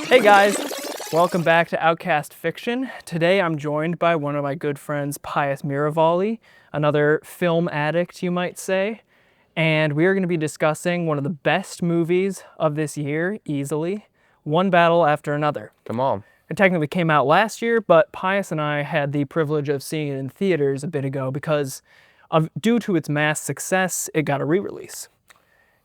Hey guys, welcome back to Outcast Fiction. Today I'm joined by one of my good friends, Pius Miravalle, another film addict, you might say. And we are going to be discussing one of the best movies of this year, easily, One Battle After Another. Come on. It technically came out last year, but Pius and I had the privilege of seeing it in theaters a bit ago because due to its mass success, it got a re-release.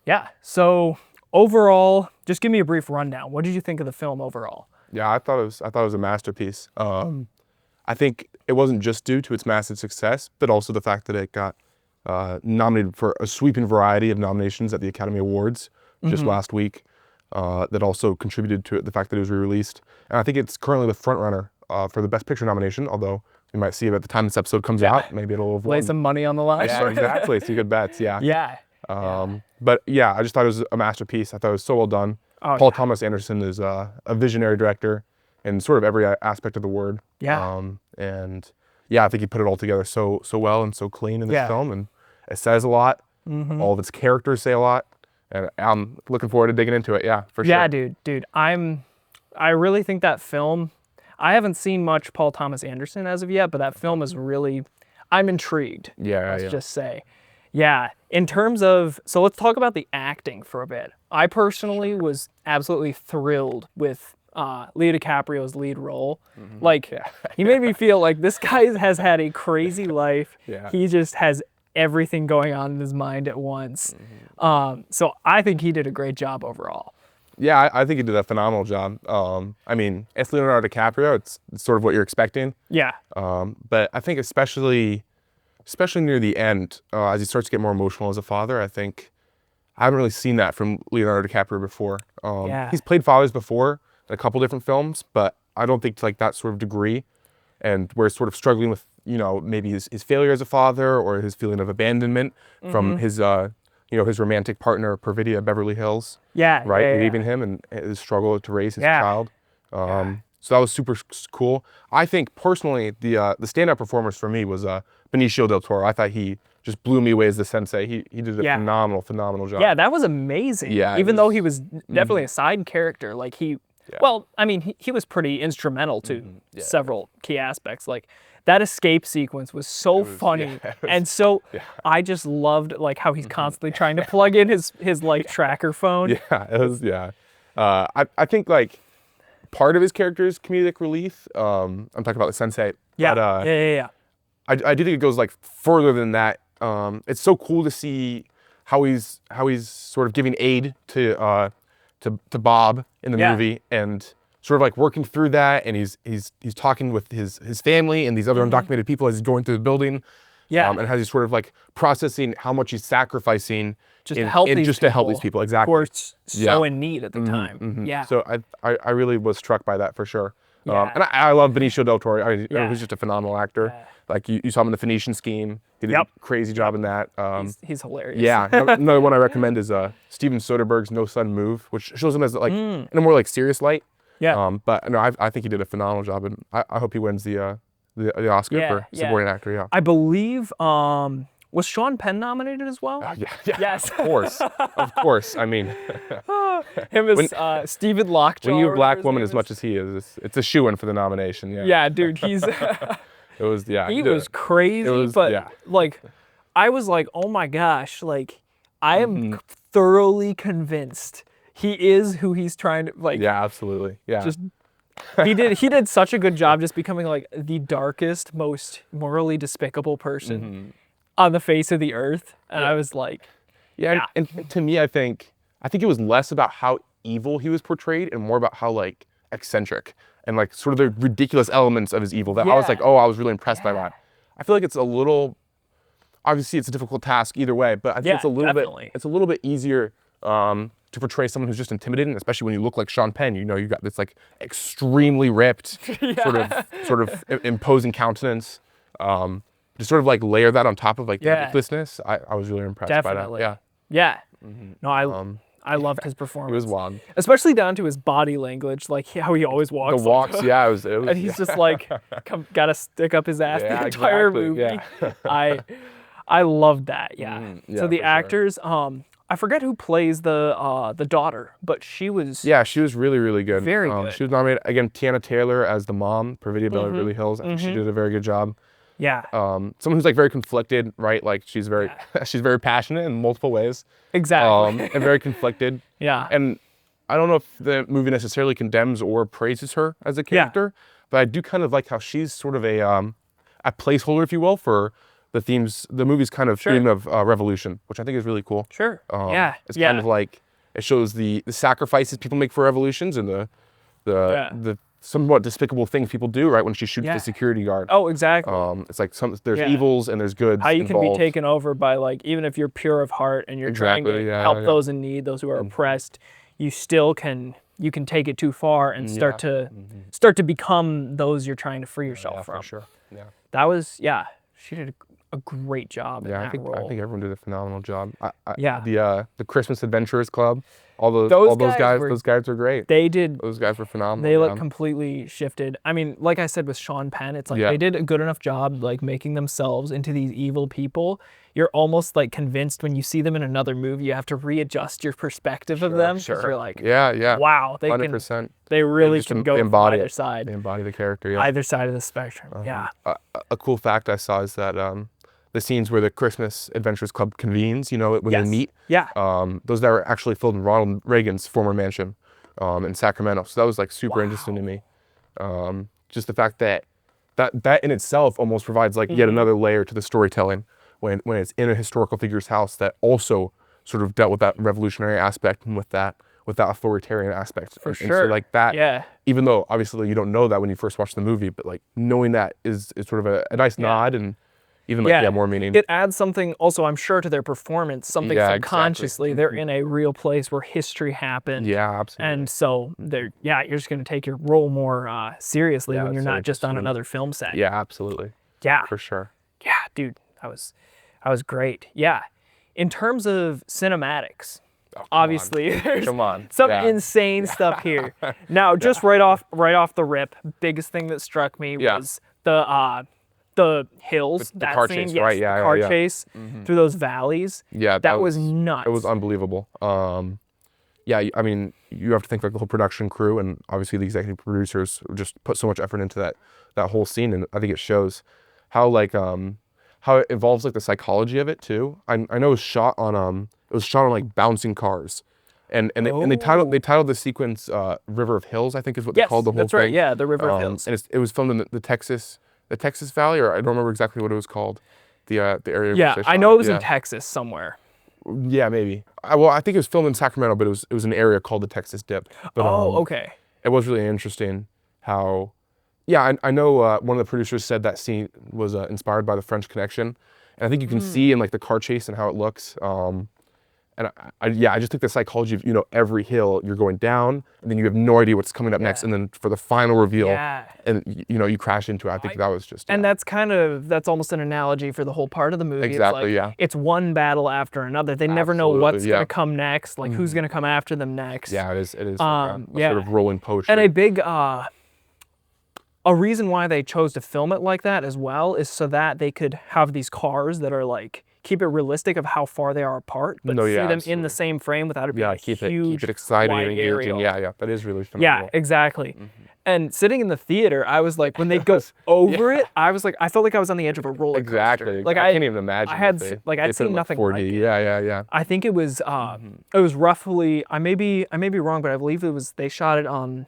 Yeah, so overall, just give me a brief rundown. What did you think of the film overall? Yeah, I thought it was a masterpiece. I think it wasn't just due to its massive success, but also the fact that it got nominated for a sweeping variety of nominations at the Academy Awards just last week. That also contributed to the fact that it was re-released. And I think it's currently the front runner for the Best Picture nomination, although we might see it at the time this episode comes out. Maybe it'll have Lay won. some money on the line. Yeah, exactly. Some good bets, yeah. Yeah. But yeah, I just thought it was a masterpiece. I thought it was so well done. Oh, Paul Thomas Anderson is a visionary director in sort of every aspect of the word. Yeah. And yeah, I think he put it all together so well and so clean in this film, and it says a lot. All of its characters say a lot, and I'm looking forward to digging into it. Yeah, for sure. Yeah, dude. I really think that film. I haven't seen much Paul Thomas Anderson as of yet, but that film is really. I'm intrigued. Let's just say. Yeah, in terms of, so let's talk about the acting for a bit. I personally was absolutely thrilled with Leo DiCaprio's lead role. He made me feel like this guy has had a crazy life. He just has everything going on in his mind at once. So I think he did a great job overall. Yeah, I think he did a phenomenal job. I mean, it's Leonardo DiCaprio. It's sort of what you're expecting. Yeah. But I think especially near the end, as he starts to get more emotional as a father, I think I haven't really seen that from Leonardo DiCaprio before. He's played fathers before in a couple different films, but I don't think to like that sort of degree. And we're sort of struggling with, maybe his failure as a father or his feeling of abandonment from his, his romantic partner, Pervidia Beverly Hills. Leaving him and his struggle to raise his child. So that was super cool. I think personally, the standout performance for me was Benicio del Toro. I thought he just blew me away as the sensei. He did a phenomenal job. Yeah, that was amazing. Yeah, even though he was definitely a side character, like he was pretty instrumental to several key aspects. Like that escape sequence was so funny, and so I just loved like how he's constantly trying to plug in his like tracker phone. Yeah, it was I think like part of his character's comedic relief. I'm talking about the sensei. Yeah. I do think it goes like further than that. It's so cool to see how he's sort of giving aid to Bob in the movie and sort of like working through that, and he's talking with his family and these other undocumented people as he's going through the building. And how he's sort of like processing how much he's sacrificing to help these people. Exactly. Who are so in need at the time. Yeah. So I really was struck by that for sure. And I love Benicio del Toro. He's just a phenomenal actor. Like you saw him in The Phoenician Scheme. He did a crazy job in that. He's hilarious. Yeah. Another one I recommend is Steven Soderbergh's No Sun Move, which shows him as like in a more like serious light. Yeah. But no, I think he did a phenomenal job, and I hope he wins the Oscar for supporting actor. Yeah. I believe was Sean Penn nominated as well? Yes. Of course. I mean, him as Stephen Lockjaw. When you're a black woman as much as he is, it's a shoo-in for the nomination. Yeah, dude, he's. It was He was crazy, like, I was like, oh my gosh, like, I am thoroughly convinced he is who he's trying to like. Yeah, absolutely. Yeah. Just he did such a good job just becoming like the darkest, most morally despicable person on the face of the earth, and I was like, and to me, I think it was less about how evil he was portrayed and more about how like eccentric and like sort of the ridiculous elements of his evil that I was like, oh, I was really impressed by that. I feel like it's a little, obviously it's a difficult task either way, but I think it's a little bit easier to portray someone who's just intimidating, especially when you look like Sean Penn. You got this like extremely ripped, sort of imposing countenance. To sort of like layer that on top of like the ridiculousness, I was really impressed by that. Yeah. No, I loved his performance. It was wild. Especially down to his body language, like how he always walks. The walks, it was. And he's just like, gotta stick up his ass the entire movie. I loved that, So the actors, I forget who plays the daughter, but she was she was really, really good. Very good. She was nominated again. Tiana Taylor as the mom for Video Beverly Hills. I think she did a very good job. Yeah. Someone who's like very conflicted, right? Like she's very she's very passionate in multiple ways. Exactly. And very conflicted. Yeah. And I don't know if the movie necessarily condemns or praises her as a character, but I do kind of like how she's sort of a placeholder, if you will, for the movie's kind of theme of revolution, which I think is really cool. Sure. It's kind of like, it shows the sacrifices people make for revolutions and the somewhat despicable things people do, right? When she shoots the security guard. Oh, exactly. It's like there's evils and there's goods. How you involved. can be taken over by, like, even if you're pure of heart and you're trying to help those in need, those who are oppressed, you still can take it too far and start to become those you're trying to free yourself from. For sure. Yeah. That was she did a great job in that role. I think everyone did a phenomenal job. Yeah. The Christmas Adventurers Club, those guys were great. Those guys were phenomenal. They look completely shifted. I mean, like I said with Sean Penn, it's like they did a good enough job like making themselves into these evil people. You're almost like convinced when you see them in another movie, you have to readjust your perspective of them. Sure. You're like, wow, they 100%. They really can go from either side. They embody the character. Either side of the spectrum. Yeah. A cool fact I saw is that the scenes where the Christmas Adventurers Club convenes, when they meet, those that were actually filmed in Ronald Reagan's former mansion in Sacramento. So that was like super interesting to me. Just the fact that in itself almost provides like yet another layer to the storytelling when it's in a historical figure's house that also sort of dealt with that revolutionary aspect and with that authoritarian aspect. For sure. And so like that, even though obviously you don't know that when you first watch the movie, but like knowing that is sort of a nice nod and even like more meaning. It adds something also, I'm sure, to their performance, something subconsciously. Exactly. They're in a real place where history happened. Yeah, absolutely. And so you're just going to take your role more seriously when you're not just on another film set. Yeah, absolutely. Yeah. For sure. Yeah, dude, that was great. Yeah. In terms of cinematics, obviously there's some insane stuff here. Now, just right off the rip, biggest thing that struck me was the hills, the car chase, right? The car chase through those valleys. Yeah, that was nuts. It was unbelievable. I mean, you have to think like the whole production crew and obviously the executive producers just put so much effort into that whole scene, and I think it shows how how it involves like the psychology of it too. I know it was shot on like bouncing cars. And they titled the sequence River of Hills, I think is what they called the whole thing. That's right. Yeah, the River of Hills. And it was filmed in the Texas Valley, or I don't remember exactly what it was called. The area. Yeah, I know it was in Texas somewhere. Yeah, maybe. I think it was filmed in Sacramento, but it was an area called the Texas Dip. But, okay. It was really interesting how. Yeah, I know one of the producers said that scene was inspired by the French Connection, and I think you can see in like the car chase and how it looks. And I just think the psychology of every hill you're going down, and then you have no idea what's coming up next, and then for the final reveal, and you crash into it. I think that was just. And that's almost an analogy for the whole part of the movie. Exactly. It's like, it's one battle after another. They never know what's gonna come next, like who's gonna come after them next. Yeah, it is. It is a sort of rolling poetry. And a big a reason why they chose to film it like that as well is so that they could have these cars that are like keep it realistic of how far they are apart, but see them in the same frame without it being a huge, keep it exciting and engaging. Yeah, that is really phenomenal. Yeah, exactly. And sitting in the theater, I was like, when they go over it, I was like, I felt like I was on the edge of a roller coaster. Exactly. Like I can't even imagine. I'd seen nothing 4D. like it. Yeah. I think it was roughly. I may be wrong, but I believe they shot it on.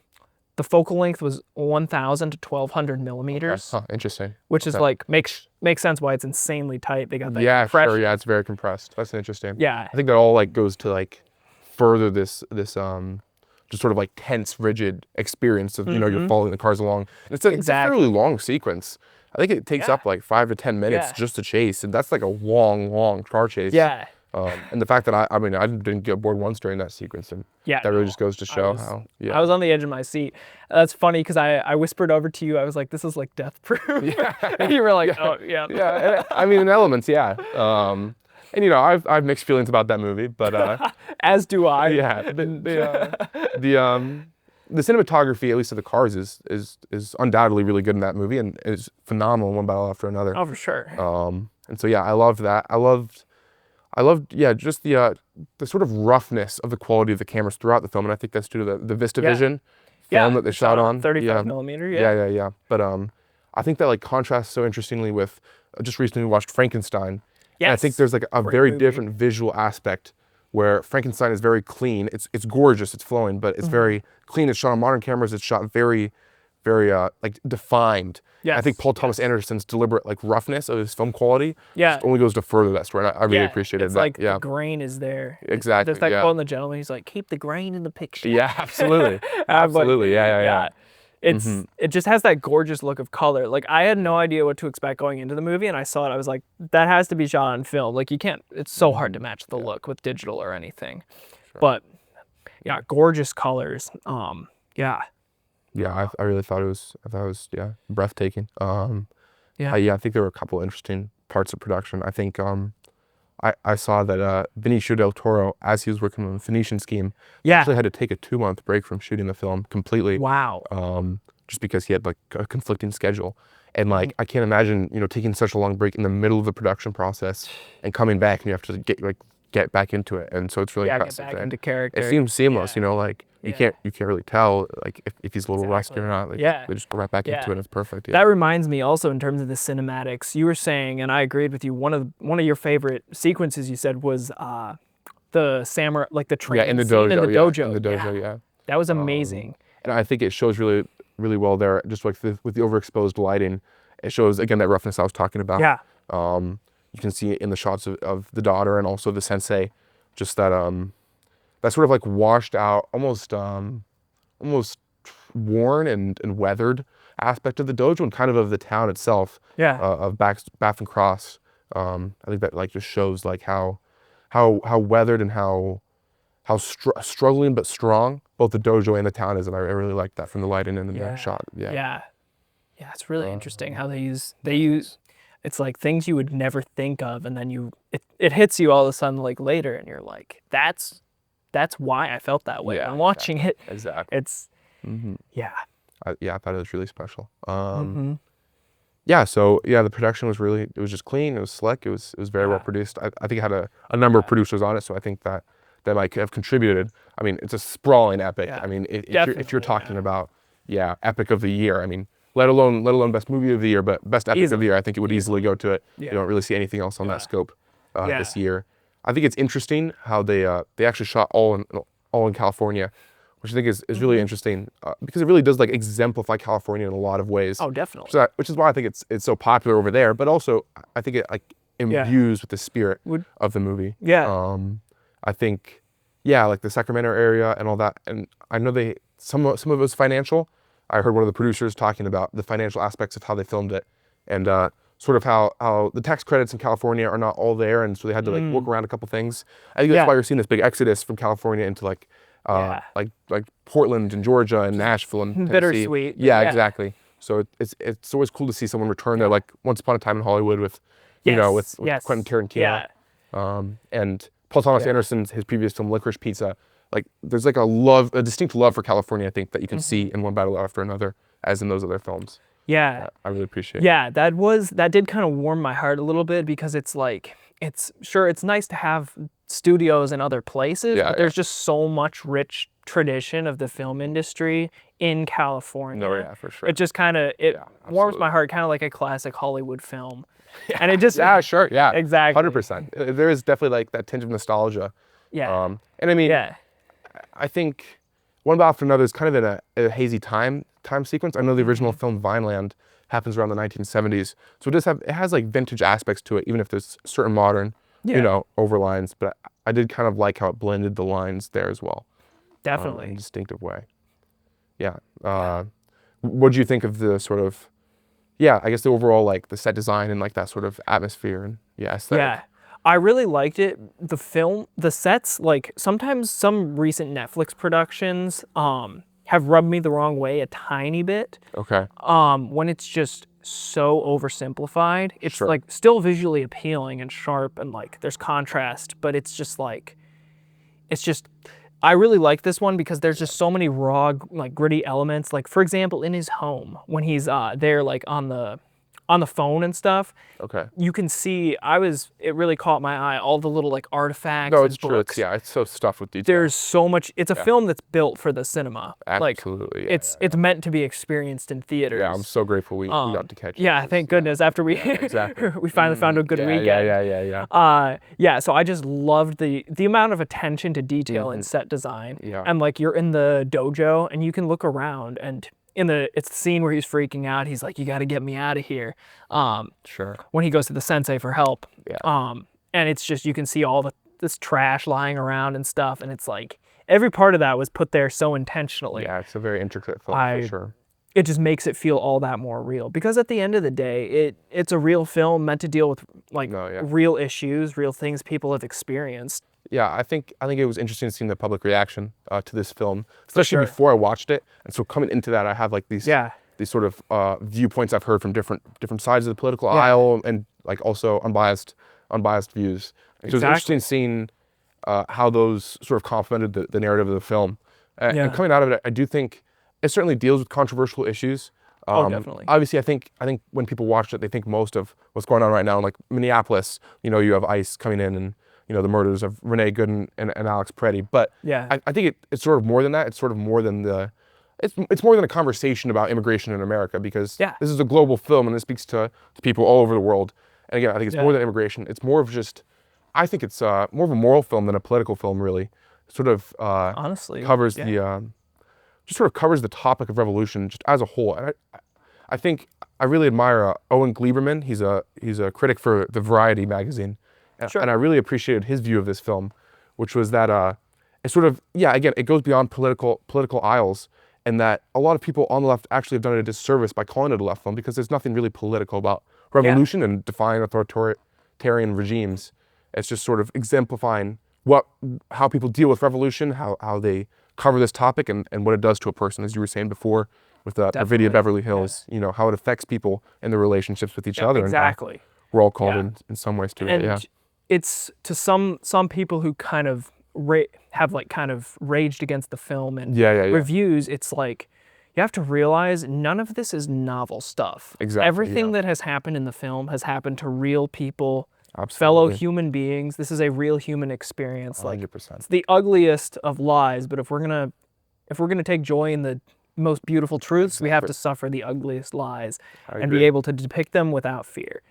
The focal length was 1,000 to 1,200 millimeters. Okay. Interesting. Which is like makes sense why it's insanely tight. They got that. Yeah, sure. Yeah, it's very compressed. That's interesting. Yeah. I think that all like goes to like further this just sort of like tense, rigid experience of you're following the cars along. And it's a fairly long sequence. I think it takes up like 5 to 10 minutes just to chase, and that's like a long car chase. Yeah. And the fact that I didn't get bored once during that sequence, and that really just goes to show how. Yeah. I was on the edge of my seat. That's funny because I whispered over to you. I was like, "This is like death proof." Yeah. And you were like, "Oh yeah." Yeah. I mean, in elements, yeah. And I've mixed feelings about that movie, but as do I. Yeah. The cinematography, at least of the cars, is undoubtedly really good in that movie, and is phenomenal one battle after another. Oh, for sure. And so I loved that. I loved, just the sort of roughness of the quality of the cameras throughout the film, and I think that's due to the VistaVision film that they shot on 35 millimeter. Yeah. But I think that like contrasts so interestingly with just recently we watched Frankenstein. Yes. And I think there's like a very different visual aspect where Frankenstein is very clean. It's gorgeous, it's flowing, but it's very clean. It's shot on modern cameras. It's shot very, very like defined. Yes. I think Paul Thomas Anderson's deliberate like roughness of his film quality only goes to further that story. And I really appreciated that. Like the grain is there. Exactly. There's that quote in The Gentleman. He's like, keep the grain in the picture. Yeah, absolutely. Absolutely. Yeah. It just has that gorgeous look of color. Like I had no idea what to expect going into the movie, and I saw it. I was like, that has to be shot on film. Like you can't. It's so hard to match the look with digital or anything. Sure. But yeah, gorgeous colors. Yeah, I really thought it was breathtaking. I think there were a couple interesting parts of production. I think I saw that Benicio del Toro, as he was working on the Phoenician scheme, actually had to take a 2-month break from shooting the film completely. Wow. Just because he had like a conflicting schedule. And like I can't imagine, taking such a long break in the middle of the production process and coming back and you have to get back into it. And so it's really impressive. Get back into character. It seems seamless, like you can't really tell like if he's a little rusty or not. Like, they just go right back into it. It's perfect. That reminds me also in terms of the cinematics, you were saying, and I agreed with you, one of your favorite sequences you said was the samurai, like the train in the dojo. In the dojo. In the dojo, That was amazing. And I think it shows really, really well there, just like with the overexposed lighting. It shows, again, that roughness I was talking about. Yeah. You can see it in the shots of the daughter and also the sensei, just that that sort of like washed out, almost worn and weathered aspect of the dojo and kind of the town itself. Yeah. Of Bath and Cross. I think that like just shows like how weathered and how struggling but strong both the dojo and the town is, and I really like that from the lighting and the shot. Yeah, it's really interesting how they use. It's like things you would never think of, and then it hits you all of a sudden like later, and you're like, that's why I felt that way. I'm watching it. Exactly. It's I thought it was really special. So the production was it was just clean. It was slick. It was very well produced. I think it had a number of producers on it, so I think that might have contributed. I mean, it's a sprawling epic. I mean, if you're talking about epic of the year, I mean, let alone best movie of the year, but best epic of the year, I think it would easily go to it. You don't really see anything else on that scope this year. I think it's interesting how they actually shot all in California, which I think is really interesting because it really does like exemplify California in a lot of ways. Oh, definitely. Which is why I think it's so popular over there, but also I think it like imbues with the spirit of the movie. Yeah. I think, like the Sacramento area and all that, and I know some of it was financial. I heard one of the producers talking about the financial aspects of how they filmed it, and sort of how the tax credits in California are not all there, and so they had to like work around a couple things. I think that's why you're seeing this big exodus from California into like Portland and Georgia and Nashville and Tennessee. Bittersweet. Yeah, exactly. So it's always cool to see someone return there, like Once Upon a Time in Hollywood with Quentin Tarantino. And Paul Thomas Anderson's his previous film Licorice Pizza. Like there's like a distinct love for California, I think, that you can see in one battle after another, as in those other films. Yeah. I really appreciate. Yeah, that did kind of warm my heart a little bit because it's like it's nice to have studios in other places, but there's just so much rich tradition of the film industry in California. No, yeah, for sure. It just kind of warms my heart, kind of like a classic Hollywood film. And it just sure, exactly 100%. There is definitely like that tinge of nostalgia. Yeah. And I mean, I think one battle after another is kind of in a hazy time sequence. I know the original film Vineland happens around the 1970s, so it has like vintage aspects to it, even if there's certain modern overlines. But I did kind of like how it blended the lines there as well. Definitely. In a distinctive way. What do you think of the sort of I guess the overall like the set design and like that sort of atmosphere and aesthetic? Yeah, I really liked it. The sets, like sometimes some recent Netflix productions have rubbed me the wrong way a tiny bit. Okay. When it's just so oversimplified. It's like still visually appealing and sharp and like there's contrast, but it's just I really like this one because there's just so many raw, like gritty elements. Like for example, in his home, when he's there like on the on the phone and stuff. Okay. You can see, it really caught my eye, all the little like artifacts No, and it's books. true. It's so stuffed with detail. There's so much. It's a film that's built for the cinema. Absolutely. Like, it's meant to be experienced in theaters. Yeah, I'm so grateful we got to catch it. Yeah, thank goodness. After we we finally found a good weekend. Yeah. So I just loved the amount of attention to detail in set design. Yeah. And like you're in the dojo and you can look around and it's the scene where he's freaking out. He's like, "You got to get me out of here." Sure. When he goes to the sensei for help. Yeah. And it's just, you can see all this trash lying around and stuff, and it's like every part of that was put there so intentionally. Yeah, it's a very intricate film for sure. It just makes it feel all that more real, because at the end of the day, it's a real film meant to deal with like real issues, real things people have experienced. Yeah, I think it was interesting seeing the public reaction to this film, especially before I watched it. And so coming into that, I have like these sort of viewpoints I've heard from different sides of the political aisle, and like also unbiased views. And so it was interesting seeing how those sort of complemented the narrative of the film. And coming out of it, I do think it certainly deals with controversial issues. Definitely. Obviously, I think when people watch it, they think most of what's going on right now in like Minneapolis. You know, you have ICE coming in and the murders of Renee Gooden and Alex Peretti. But I think it's sort of more than that. It's sort of more than it's more than a conversation about immigration in America, because this is a global film and it speaks to people all over the world. And again, I think it's more than immigration. It's more of just, I think it's more of a moral film than a political film, really. It sort of honestly covers just sort of covers the topic of revolution just as a whole. And I think I really admire Owen Gleiberman. He's a critic for the Variety magazine. And I really appreciated his view of this film, which was that it sort of, again, it goes beyond political aisles, and that a lot of people on the left actually have done it a disservice by calling it a left film, because there's nothing really political about revolution and defying authoritarian regimes. It's just sort of exemplifying how people deal with revolution, how they cover this topic, and what it does to a person, as you were saying before, with Perfidia Beverly Hills, how it affects people and their relationships with each other. Exactly. And we're all called in some ways to it. It's to some people who kind of have like kind of raged against the film and reviews. It's like, you have to realize none of this is novel stuff. Exactly. Everything that has happened in the film has happened to real people, Absolutely. Fellow human beings. This is a real human experience. 100%. Like, it's the ugliest of lies, but if we're gonna take joy in the most beautiful truths, we have to suffer the ugliest lies and be able to depict them without fear.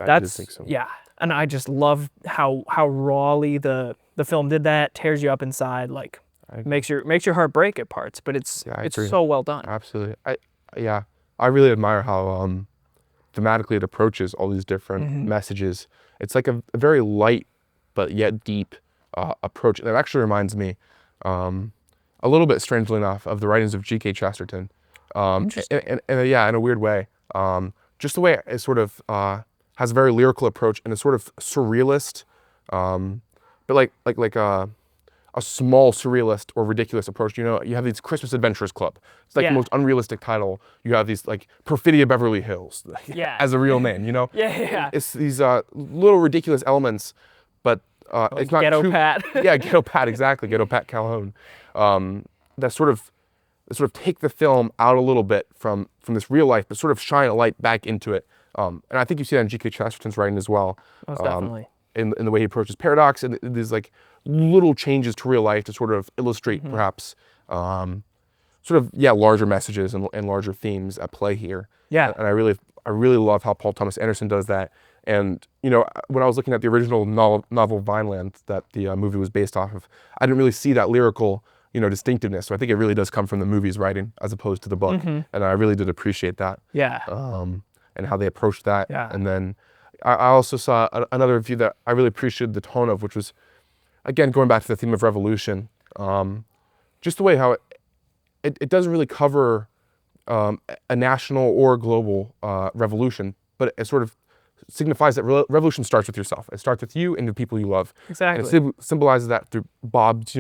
I just think so. Yeah, and I just love how rawly the film did that. Tears you up inside, like makes your heart break at parts. But it's so well done. Absolutely. I really admire how thematically it approaches all these different messages. It's like a very light but yet deep approach. And it actually reminds me a little bit, strangely enough, of the writings of G.K. Chesterton. In a weird way. Just the way it sort of has a very lyrical approach and a sort of surrealist, but like a small surrealist or ridiculous approach. You have these Christmas Adventurers Club. It's like the most unrealistic title. You have these like Perfidia Beverly Hills as a real name. It's these little ridiculous elements, but it's not Ghetto too, Pat. Ghetto Pat, exactly. Ghetto Pat Calhoun. That sort of take the film out a little bit from this real life, but sort of shine a light back into it. And I think you see that in G.K. Chesterton's writing as well. Most definitely. In the way he approaches paradox and these like little changes to real life to sort of illustrate perhaps larger messages and larger themes at play here. Yeah. And I really love how Paul Thomas Anderson does that. And when I was looking at the original novel Vineland that the movie was based off of, I didn't really see that lyrical distinctiveness. So I think it really does come from the movie's writing as opposed to the book. And I really did appreciate that. Yeah. And how they approached that. Yeah. And then I also saw another view that I really appreciated the tone of, which was, again, going back to the theme of revolution, just the way how it doesn't really cover a national or global revolution, but it sort of signifies that revolution starts with yourself. It starts with you and the people you love. Exactly. And it symbolizes that through Bob's,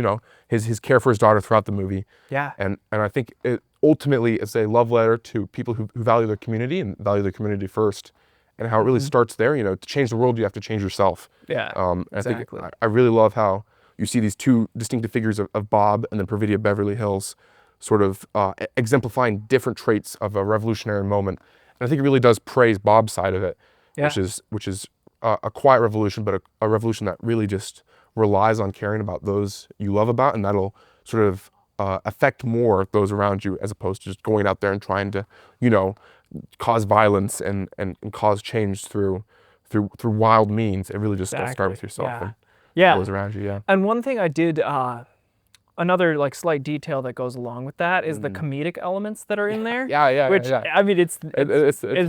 his care for his daughter throughout the movie. Yeah. And I think it ultimately is a love letter to people who value their community and value their community first, and how it really starts there. To change the world, you have to change yourself. Yeah. Exactly. I think I really love how you see these two distinctive figures of Bob and then Perfidia Beverly Hills, sort of exemplifying different traits of a revolutionary moment. And I think it really does praise Bob's side of it, Yeah. which is a quiet revolution, but a revolution that really just relies on caring about those you love about, and that'll sort of affect more those around you, as opposed to just going out there and trying to, you know, cause violence and cause change through wild means. It really just does start with yourself and those around you. Yeah. And one thing I did, another like slight detail that goes along with that is the comedic elements that are in there. Which I mean, it's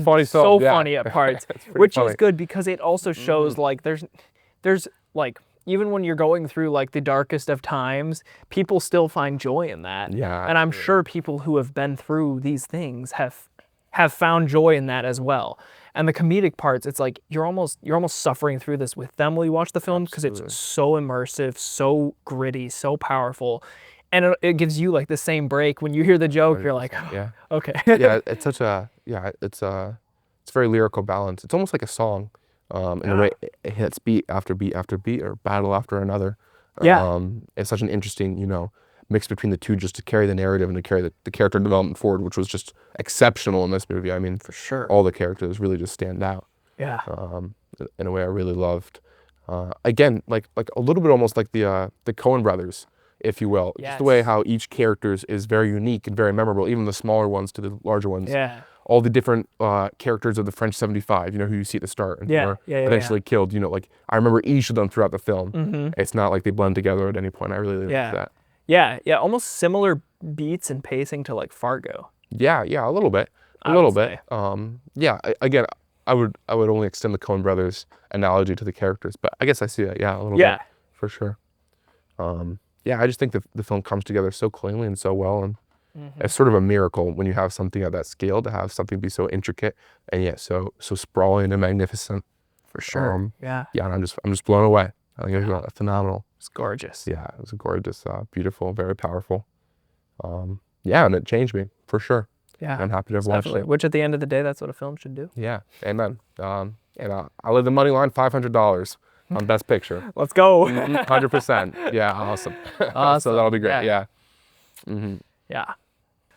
funny, so funny at parts, which funny. Is good because it also shows like there's like, even when you're going through like the darkest of times, people still find joy in that. Yeah. And I'm sure people who have been through these things have found joy in that as well. And the comedic parts, it's like you're almost suffering through this with them while you watch the film, because it's so immersive, so gritty, so powerful. And it gives you like the same break when you hear the joke. You're like, oh, okay. It's such a it's very lyrical balance. It's almost like a song. In a way, it hits beat after beat after beat, or battle after another. It's such an interesting, you know, mix between the two, just to carry the narrative and to carry the character development forward, which was just exceptional in this movie. I mean, for sure, all the characters really just stand out. Yeah. In a way I really loved. Again, like a little bit almost like the Coen brothers, if you will. Yes. Just the way how each character is very unique and very memorable, even the smaller ones to the larger ones. Yeah. All the different characters of the French 75, you know, who you see at the start and who are eventually killed. You know, like I remember each of them throughout the film. It's not like they blend together at any point. I really like that. Yeah, almost similar beats and pacing to like Fargo. Yeah, a little bit, Again, I would only extend the Coen brothers analogy to the characters, but I guess I see that. Yeah, a little bit for sure. I just think the film comes together so cleanly and so well, and it's sort of a miracle when you have something at that scale, to have something be so intricate and yet so sprawling and magnificent. For sure. And I'm just blown away. I think it was phenomenal. It's gorgeous. Yeah, it was gorgeous, beautiful, very powerful. And it changed me for sure. Yeah, and I'm happy to have watched it. Which at the end of the day, that's what a film should do. Yeah, amen. And I live the money line, $500 on Best Picture. Let's go. 100%. Yeah, awesome. So that'll be great. Yeah. Yeah.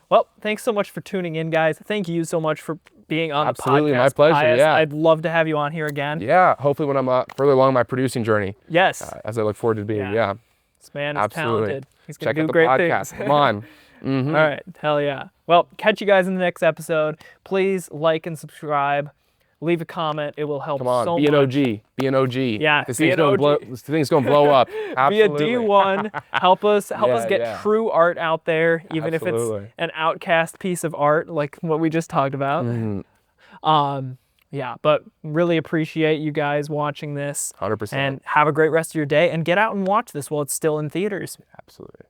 Well, thanks so much for tuning in, guys. Thank you so much for being on the podcast. Absolutely, my pleasure. Pius. Yeah, I'd love to have you on here again. Yeah, hopefully when I'm further along my producing journey. Yes. As I look forward to being. Yeah. This man is talented. He's gonna do out the great podcast. things. Come on. All right, hell yeah. Well, catch you guys in the next episode. Please like and subscribe. Leave a comment. It will help so much. Be an OG. Be an OG. Yeah, this thing's gonna blow up. Absolutely. Be a D1. Help us get true art out there, even if it's an outcast piece of art like what we just talked about. But really appreciate you guys watching this. 100%. And have a great rest of your day, and get out and watch this while it's still in theaters. Absolutely.